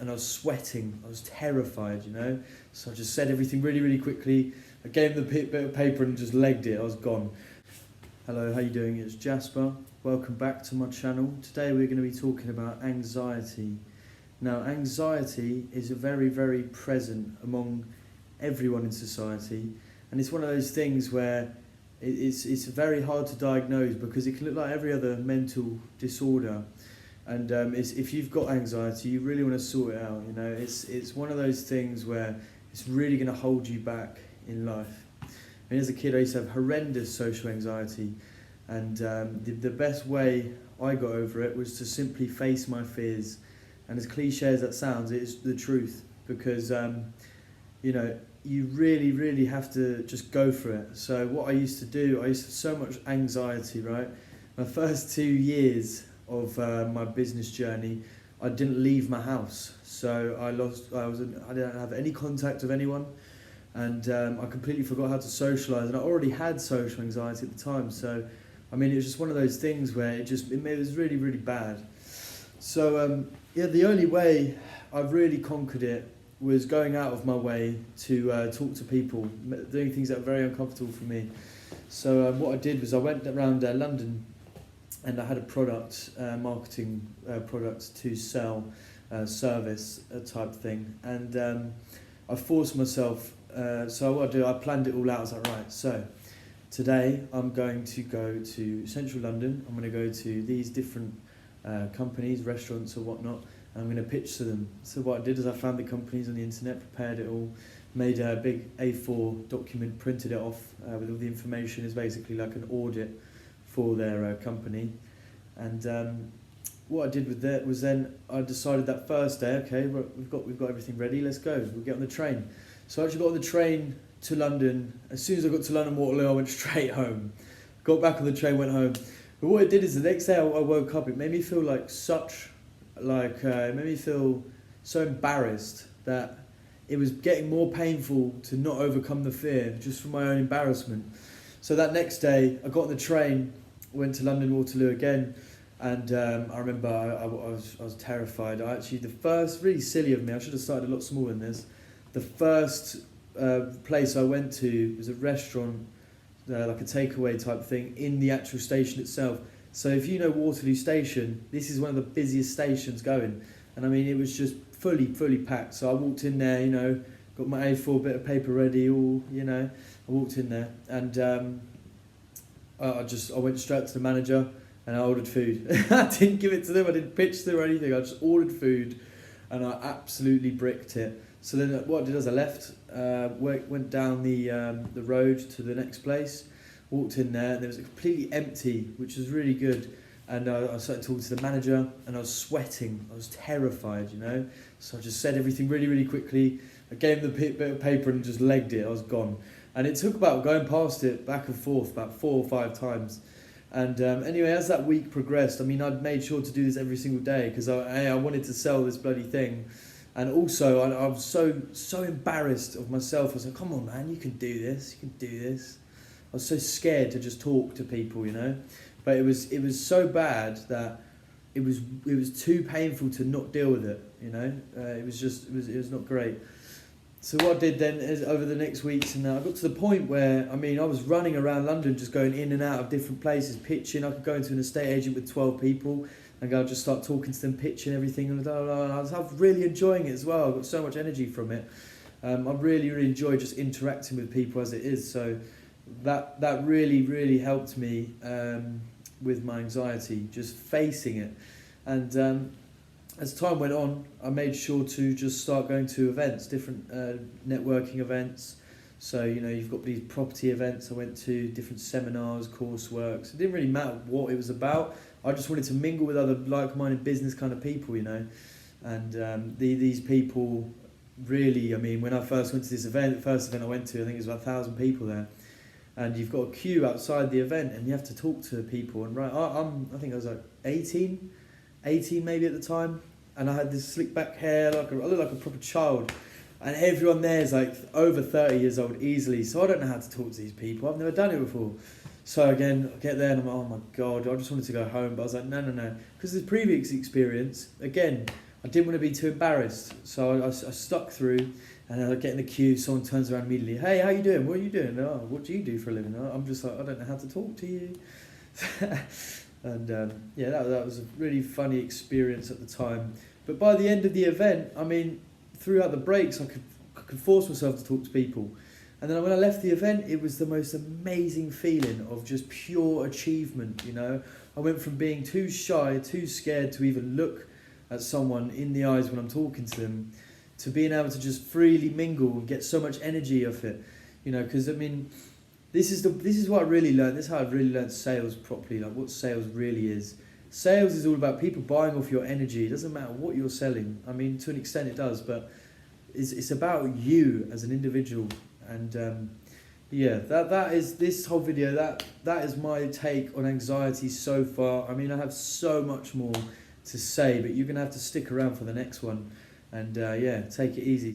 and I was sweating. I was terrified, you know. So I just said everything really, really quickly. I gave him the bit of paper and just legged it. I was gone. Hello, how you doing? It's Jasper. Welcome back to my channel. Today we're going to be talking about anxiety. Now, anxiety is very, very present among everyone in society, and it's one of those things where it's very hard to diagnose because it can look like every other mental disorder. And if you've got anxiety, you really want to sort it out. You know, it's one of those things where it's really going to hold you back in life. I mean, as a kid, I used to have horrendous social anxiety, and the best way I got over it was to simply face my fears. And as cliche as that sounds, it is the truth, because you know, you really, really have to just go for it. So what I used to do, I used to have so much anxiety, right? My first 2 years of my business journey, I didn't leave my house. So I didn't have any contact with anyone, and I completely forgot how to socialise, and I already had social anxiety at the time. So I mean, it was just one of those things where it was really, really bad. So yeah, the only way I've really conquered it was going out of my way to talk to people, doing things that were very uncomfortable for me. So what I did was I went around London, and I had a product, marketing product to sell, service type thing. And I forced myself, so what I planned it all out. I was like, right, so today I'm going to go to central London. I'm going to go to these different companies, restaurants or whatnot, and I'm going to pitch to them. So what I did is I found the companies on the internet, prepared it all, made a big A4 document, printed it off with all the information. It's basically like an audit for their company. And what I did with that was then I decided that first day, okay, we've got everything ready, let's go, we'll get on the train. So I actually got on the train to London. As soon as I got to London Waterloo, I went straight home. Got back on the train, went home. But what it did is the next day I woke up, it made me feel like it made me feel so embarrassed that it was getting more painful to not overcome the fear just from my own embarrassment. So that next day I got on the train, went to London Waterloo again, and I remember I was terrified. Really silly of me, I should have started a lot smaller than this. The first place I went to was a restaurant, like a takeaway type thing, in the actual station itself. So if you know Waterloo Station, this is one of the busiest stations going. And I mean, it was just fully packed. So I walked in there, you know, got my A4 bit of paper ready, all, you know, I walked in there, and I went straight to the manager and I ordered food. I didn't give it to them, I didn't pitch them or anything, I just ordered food and I absolutely bricked it. So then what I did is I left, went down the road to the next place, walked in there, and it was completely empty, which was really good. And I started talking to the manager, and I was sweating, I was terrified, you know. So I just said everything really, really quickly. I gave him the bit of paper and just legged it, I was gone. And it took about going past it back and forth about 4 or 5 times. And anyway, as that week progressed, I mean, I'd made sure to do this every single day because I wanted to sell this bloody thing. And also, I was so embarrassed of myself. I was like, come on, man, you can do this, you can do this. I was so scared to just talk to people, you know. But it was so bad that it was too painful to not deal with it, you know. It was not great. So what I did then is over the next weeks, and I got to the point where, I mean, I was running around London just going in and out of different places, pitching. I could go into an estate agent with 12 people and I'd just start talking to them, pitching everything, and I was really enjoying it as well. I got so much energy from it. I really, really enjoy just interacting with people as it is. So that really, really helped me with my anxiety, just facing it. And as time went on, I made sure to just start going to events, different networking events. So, you know, you've got these property events. I went to different seminars, courseworks. It didn't really matter what it was about. I just wanted to mingle with other like-minded business kind of people, you know. And these people really, I mean, when I first went to this event, the first event I went to, I think it was about 1,000 people there. And you've got a queue outside the event and you have to talk to people. And I think I was like 18 maybe at the time. And I had this slick back hair, I looked like a proper child. And everyone there is like over 30 years old easily. So I don't know how to talk to these people. I've never done it before. So again, I get there and I'm like, oh my God, I just wanted to go home. But I was like, no. Because the previous experience, again, I didn't want to be too embarrassed, so I stuck through. And I get in the queue, someone turns around immediately. Hey, how you doing? What are you doing? Oh, what do you do for a living? I'm just like, I don't know how to talk to you. And yeah, that was a really funny experience at the time. But by the end of the event, I mean, throughout the breaks, I could force myself to talk to people. And then when I left the event, it was the most amazing feeling of just pure achievement, you know. I went from being too shy, too scared to even look at someone in the eyes when I'm talking to them, to being able to just freely mingle and get so much energy off it, you know, because I mean, this is what I really learned. This is how I really learned sales properly, like what sales really is. Sales is all about people buying off your energy. It doesn't matter what you're selling. I mean, to an extent it does, but it's about you as an individual. And yeah, that is this whole video. That is my take on anxiety so far. I mean, I have so much more to say, but you're gonna have to stick around for the next one. And yeah, take it easy.